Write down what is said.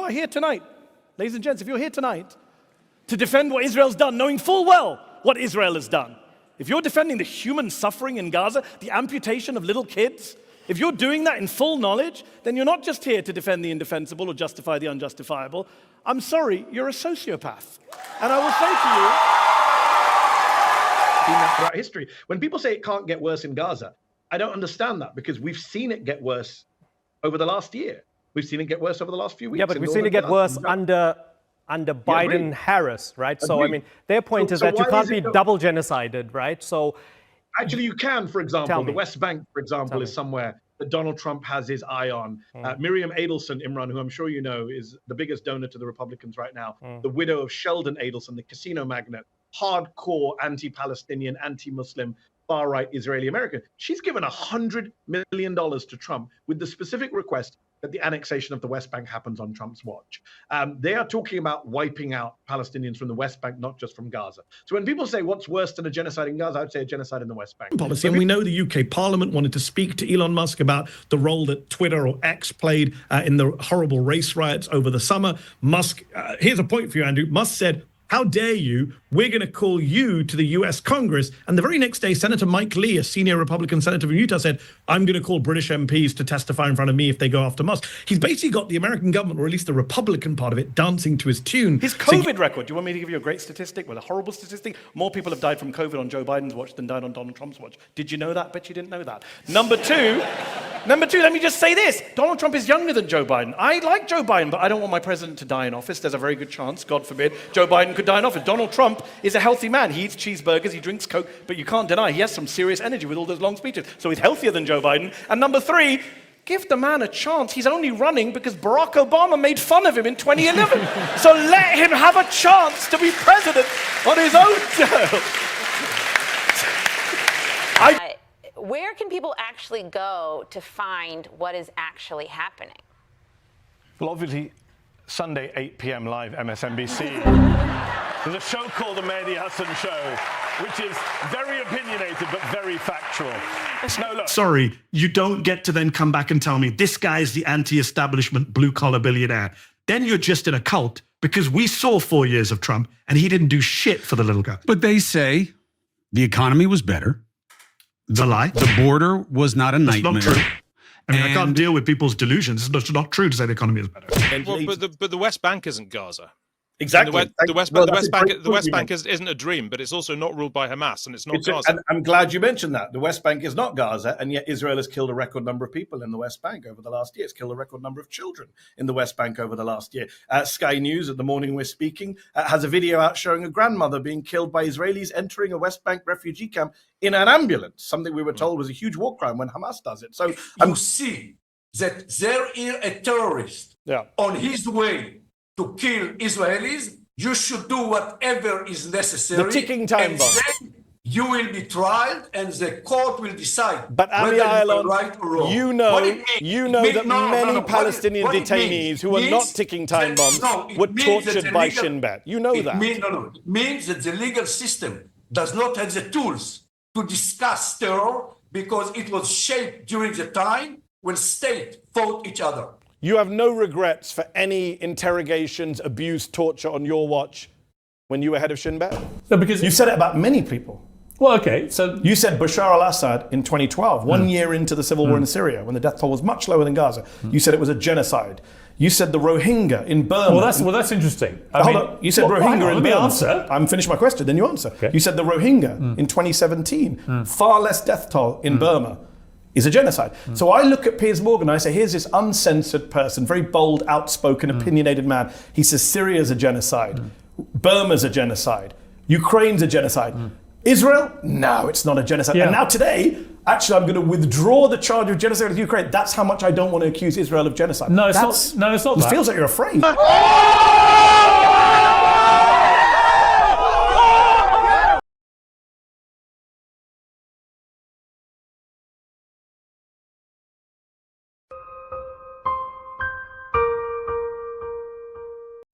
not here tonight, ladies and gents, if you're here tonight to defend what Israel's done, knowing full well what Israel has done, if you're defending the human suffering in Gaza, the amputation of little kids, if you're doing that in full knowledge, then you're not just here to defend the indefensible or justify the unjustifiable. I'm sorry, you're a sociopath. And I will say to you, throughout history, when people say it can't get worse in Gaza, I don't understand that, because we've seen it get worse over the last year. We've seen it get worse over the last few weeks. Yeah, but we've seen it get worse under Biden-Harris, right? So, I mean, their point is that you can't be double genocided, right? So, actually, you can, for example. The West Bank, for example, is somewhere that Donald Trump has his eye on. Miriam Adelson, Imran, who I'm sure you know, is the biggest donor to the Republicans right now, the widow of Sheldon Adelson, the casino magnate, hardcore anti-Palestinian, anti-Muslim, far-right Israeli American. She's given $100 million to Trump with the specific request that the annexation of the West Bank happens on Trump's watch. They are talking about wiping out Palestinians from the West Bank, not just from Gaza. So when people say what's worse than a genocide in Gaza, I would say a genocide in the West Bank. Policy. And we know the UK Parliament wanted to speak to Elon Musk about the role that Twitter or X played in the horrible race riots over the summer. Musk, here's a point for you, Andrew. Musk said, "How dare you? We're going to call you to the US Congress." And the very next day, Senator Mike Lee, a senior Republican senator from Utah, said, "I'm going to call British MPs to testify in front of me if they go after Musk." He's basically got the American government, or at least the Republican part of it, dancing to his tune. His COVID record. Do you want me to give you a great statistic? Well, a horrible statistic. More people have died from COVID on Joe Biden's watch than died on Donald Trump's watch. Did you know that? Bet you didn't know that. Number two, let me just say this. Donald Trump is younger than Joe Biden. I like Joe Biden, but I don't want my president to die in office. There's a very good chance, God forbid, Joe Biden could die in office. Donald Trump is a healthy man. He eats cheeseburgers, he drinks Coke, but you can't deny he has some serious energy with all those long speeches. So he's healthier than Joe Biden. And number three, give the man a chance. He's only running because Barack Obama made fun of him in 2011. So let him have a chance to be president on his own terms. Where can people actually go to find what is actually happening? Well, obviously, Sunday, 8 p.m. live, MSNBC. There's a show called The Mehdi Hasan Show, which is very opinionated but very factual. No, look. Sorry, you don't get to then come back and tell me this guy's the anti-establishment blue-collar billionaire. Then you're just in a cult, because we saw 4 years of Trump and he didn't do shit for the little guy. But they say the economy was better. The lie. The border was not a nightmare. That's not true. I mean, I can't deal with people's delusions. It's not true to say the economy is better. Well, but the West Bank isn't Gaza. Exactly. The West Bank isn't a dream, but it's also not ruled by Hamas, and it's not Gaza. And I'm glad you mentioned that. The West Bank is not Gaza, and yet Israel has killed a record number of people in the West Bank over the last year. It's killed a record number of children in the West Bank over the last year. Sky News, at the morning we're speaking, has a video out showing a grandmother being killed by Israelis entering a West Bank refugee camp in an ambulance, something we were told was a huge war crime when Hamas does it. So you see that there is a terrorist on his way to kill Israelis. You should do whatever is necessary. The ticking time bomb. Then you will be tried, and the court will decide but whether you are right or wrong. You know that many Palestinian detainees who are not ticking time bombs were tortured by Shin Bet. You know that. It means that the legal system does not have the tools to discuss terror, because it was shaped during the time when states fought each other. You have no regrets for any interrogations, abuse, torture on your watch when you were head of Shin Bet? No, because you said it about many people. Well, okay, so you said Bashar al-Assad in 2012, 1 year into the civil war in Syria, when the death toll was much lower than Gaza. You said it was a genocide. You said the Rohingya in Burma. Well, that's interesting. Hold on. You said Rohingya in Burma. Let me answer. I'm finished my question, then you answer. Okay. You said the Rohingya in 2017, far less death toll in Burma, is a genocide. So I look at Piers Morgan and I say, here's this uncensored person, very bold, outspoken, opinionated man. He says Syria's a genocide. Burma's a genocide. Ukraine's a genocide. Israel? No, it's not a genocide. And now today, actually, I'm going to withdraw the charge of genocide of Ukraine. That's how much I don't want to accuse Israel of genocide. No, it's not. No, it's not. It that. feels like you're afraid.